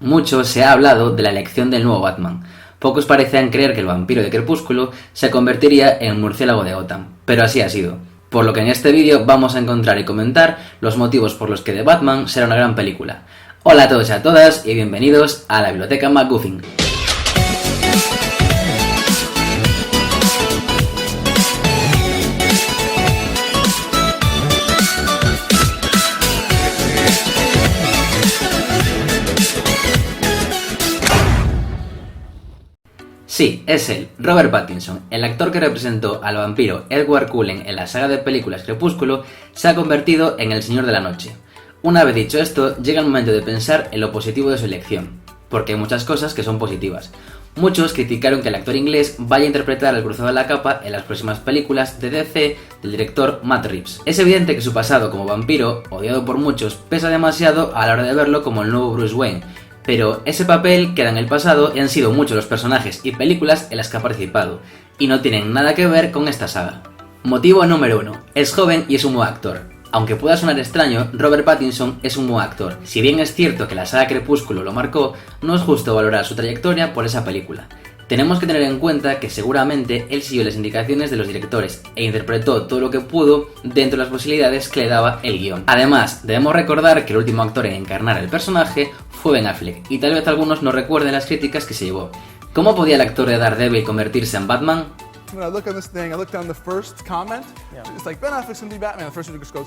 Mucho se ha hablado de la elección del nuevo Batman. Pocos parecían creer que el vampiro de Crepúsculo se convertiría en el murciélago de Gotham, pero así ha sido. Por lo que en este vídeo vamos a encontrar y comentar los motivos por los que The Batman será una gran película. Hola a todos y a todas y bienvenidos a la Biblioteca MacGuffin. Sí, es él, Robert Pattinson, el actor que representó al vampiro Edward Cullen en la saga de películas Crepúsculo, se ha convertido en el Señor de la Noche. Una vez dicho esto, llega el momento de pensar en lo positivo de su elección, porque hay muchas cosas que son positivas. Muchos criticaron que el actor inglés vaya a interpretar al Cruzado de la Capa en las próximas películas de DC del director Matt Reeves. Es evidente que su pasado como vampiro, odiado por muchos, pesa demasiado a la hora de verlo como el nuevo Bruce Wayne, pero ese papel queda en el pasado y han sido muchos los personajes y películas en las que ha participado, y no tienen nada que ver con esta saga. Motivo número 1. Es joven y es un buen actor. Aunque pueda sonar extraño, Robert Pattinson es un buen actor. Si bien es cierto que la saga Crepúsculo lo marcó, no es justo valorar su trayectoria por esa película. Tenemos que tener en cuenta que seguramente él siguió las indicaciones de los directores e interpretó todo lo que pudo dentro de las posibilidades que le daba el guión. Además, debemos recordar que el último actor en encarnar el personaje fue Ben Affleck, y tal vez algunos no recuerden las críticas que se llevó. ¿Cómo podía el actor de Daredevil convertirse en Batman? When I look on this thing, I look down the first comment. Yeah. It's like Ben Affleck's gonna be Batman. The first one just goes,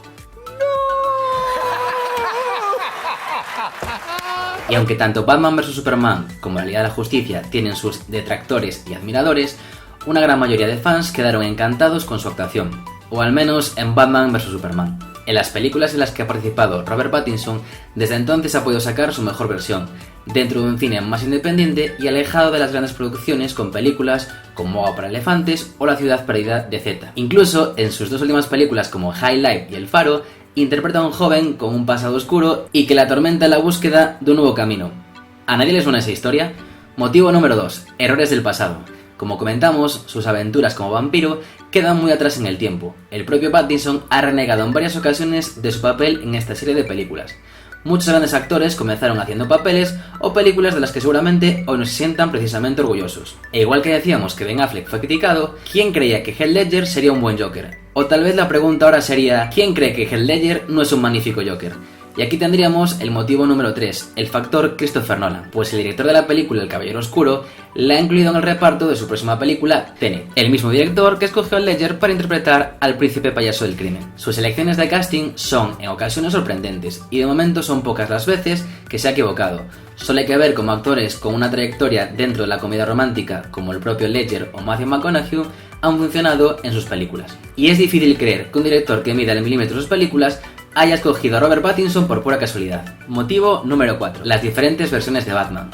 Y aunque tanto Batman vs Superman como la Liga de la Justicia tienen sus detractores y admiradores, una gran mayoría de fans quedaron encantados con su actuación, o al menos en Batman vs Superman. En las películas en las que ha participado Robert Pattinson, desde entonces ha podido sacar su mejor versión, dentro de un cine más independiente y alejado de las grandes producciones con películas como Agua para Elefantes o La Ciudad Perdida de Z. Incluso en sus dos últimas películas como High Life y El Faro, interpreta a un joven con un pasado oscuro y que le atormenta en la búsqueda de un nuevo camino. ¿A nadie le suena esa historia? Motivo número 2. Errores del pasado. Como comentamos, sus aventuras como vampiro quedan muy atrás en el tiempo. El propio Pattinson ha renegado en varias ocasiones de su papel en esta serie de películas. Muchos grandes actores comenzaron haciendo papeles o películas de las que seguramente hoy no se sientan precisamente orgullosos. E igual que decíamos que Ben Affleck fue criticado, ¿quién creía que Heath Ledger sería un buen Joker? O tal vez la pregunta ahora sería, ¿quién cree que Heath Ledger no es un magnífico Joker? Y aquí tendríamos el motivo número 3, el factor Christopher Nolan, pues el director de la película El Caballero Oscuro la ha incluido en el reparto de su próxima película, Tenet, el mismo director que escogió a Ledger para interpretar al príncipe payaso del crimen. Sus elecciones de casting son en ocasiones sorprendentes, y de momento son pocas las veces que se ha equivocado. Solo hay que ver cómo actores con una trayectoria dentro de la comedia romántica, como el propio Ledger o Matthew McConaughey, han funcionado en sus películas. Y es difícil creer que un director que mida al milímetro sus películas haya escogido a Robert Pattinson por pura casualidad. Motivo número 4. Las diferentes versiones de Batman.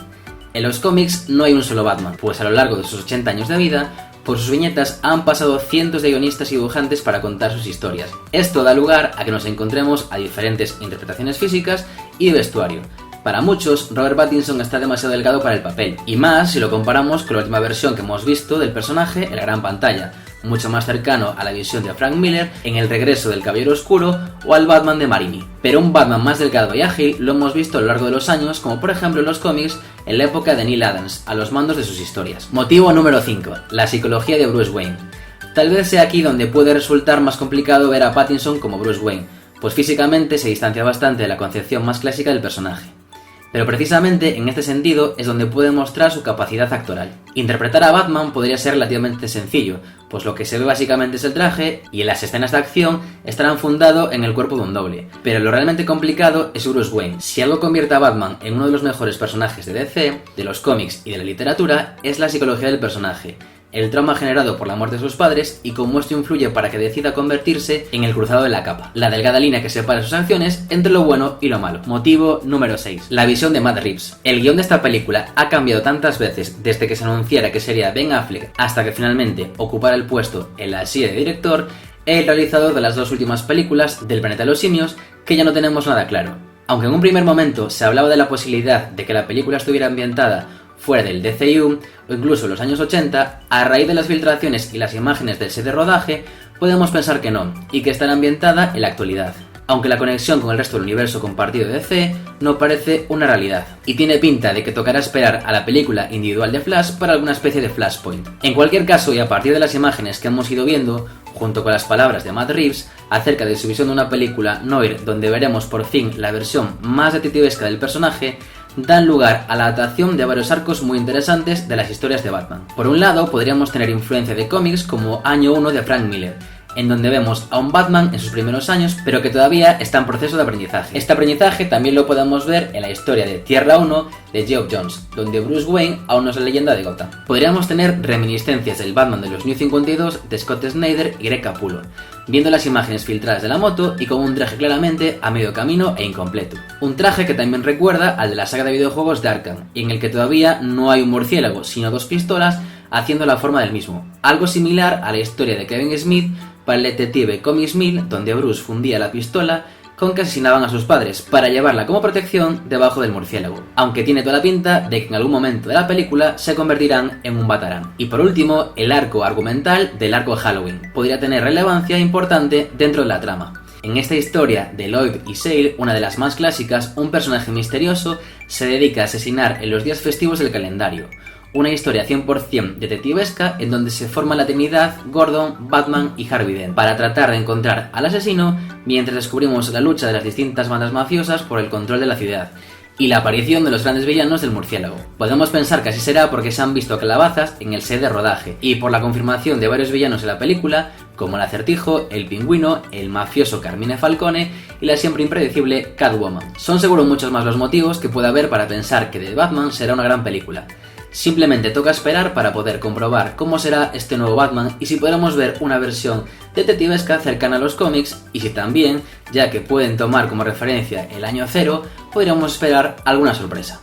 En los cómics no hay un solo Batman, pues a lo largo de sus 80 años de vida, por sus viñetas han pasado cientos de guionistas y dibujantes para contar sus historias. Esto da lugar a que nos encontremos a diferentes interpretaciones físicas y de vestuario. Para muchos, Robert Pattinson está demasiado delgado para el papel, y más si lo comparamos con la última versión que hemos visto del personaje en la gran pantalla, mucho más cercano a la visión de Frank Miller en El Regreso del Caballero Oscuro o al Batman de Marimi. Pero un Batman más delgado y ágil lo hemos visto a lo largo de los años, como por ejemplo en los cómics en la época de Neil Adams, a los mandos de sus historias. Motivo número 5. La psicología de Bruce Wayne. Tal vez sea aquí donde puede resultar más complicado ver a Pattinson como Bruce Wayne, pues físicamente se distancia bastante de la concepción más clásica del personaje. Pero precisamente en este sentido es donde puede mostrar su capacidad actoral. Interpretar a Batman podría ser relativamente sencillo, pues lo que se ve básicamente es el traje y en las escenas de acción estarán fundado en el cuerpo de un doble. Pero lo realmente complicado es Bruce Wayne. Si algo convierte a Batman en uno de los mejores personajes de DC, de los cómics y de la literatura, es la psicología del personaje, el trauma generado por la muerte de sus padres y cómo esto influye para que decida convertirse en el Cruzado de la Capa, la delgada línea que separa sus acciones entre lo bueno y lo malo. Motivo número 6. La visión de Matt Reeves. El guión de esta película ha cambiado tantas veces desde que se anunciara que sería Ben Affleck hasta que finalmente ocupara el puesto en la silla de director, el realizador de las dos últimas películas del Planeta de los Simios, que ya no tenemos nada claro. Aunque en un primer momento se hablaba de la posibilidad de que la película estuviera ambientada fuera del DCU o incluso en los años 80, a raíz de las filtraciones y las imágenes del set de rodaje, podemos pensar que no, y que estará ambientada en la actualidad. aunque la conexión con el resto del universo compartido de DC no parece una realidad, y tiene pinta de que tocará esperar a la película individual de Flash para alguna especie de Flashpoint. En cualquier caso, y a partir de las imágenes que hemos ido viendo, junto con las palabras de Matt Reeves acerca de su visión de una película noir donde veremos por fin la versión más detectivesca del personaje, dan lugar a la adaptación de varios arcos muy interesantes de las historias de Batman. Por un lado, podríamos tener influencia de cómics como Año 1 de Frank Miller, en donde vemos a un Batman en sus primeros años, pero que todavía está en proceso de aprendizaje. Este aprendizaje también lo podemos ver en la historia de Tierra 1 de Geoff Johns, donde Bruce Wayne aún no es la leyenda de Gotham. Podríamos tener reminiscencias del Batman de los New 52 de Scott Snyder y Greg Capullo, viendo las imágenes filtradas de la moto y con un traje claramente a medio camino e incompleto. Un traje que también recuerda al de la saga de videojuegos de Arkham, y en el que todavía no hay un murciélago, sino dos pistolas haciendo la forma del mismo. Algo similar a la historia de Kevin Smith para el detective Comics Mill, donde Bruce fundía la pistola con que asesinaban a sus padres para llevarla como protección debajo del murciélago, aunque tiene toda la pinta de que en algún momento de la película se convertirán en un Batarán. Y por último, el arco argumental del arco Halloween podría tener relevancia importante dentro de la trama. En esta historia de Lloyd y Sale, una de las más clásicas, un personaje misterioso se dedica a asesinar en los días festivos del calendario. Una historia 100% detectivesca en donde se forma la Trinidad, Gordon, Batman y Harvey Dent, para tratar de encontrar al asesino mientras descubrimos la lucha de las distintas bandas mafiosas por el control de la ciudad y la aparición de los grandes villanos del murciélago. Podemos pensar que así será porque se han visto calabazas en el set de rodaje y por la confirmación de varios villanos en la película, como el Acertijo, el Pingüino, el mafioso Carmine Falcone y la siempre impredecible Catwoman. Son seguro muchos más los motivos que puede haber para pensar que The Batman será una gran película. Simplemente toca esperar para poder comprobar cómo será este nuevo Batman y si podremos ver una versión detectivesca cercana a los cómics, y si también, ya que pueden tomar como referencia el año 0, podríamos esperar alguna sorpresa.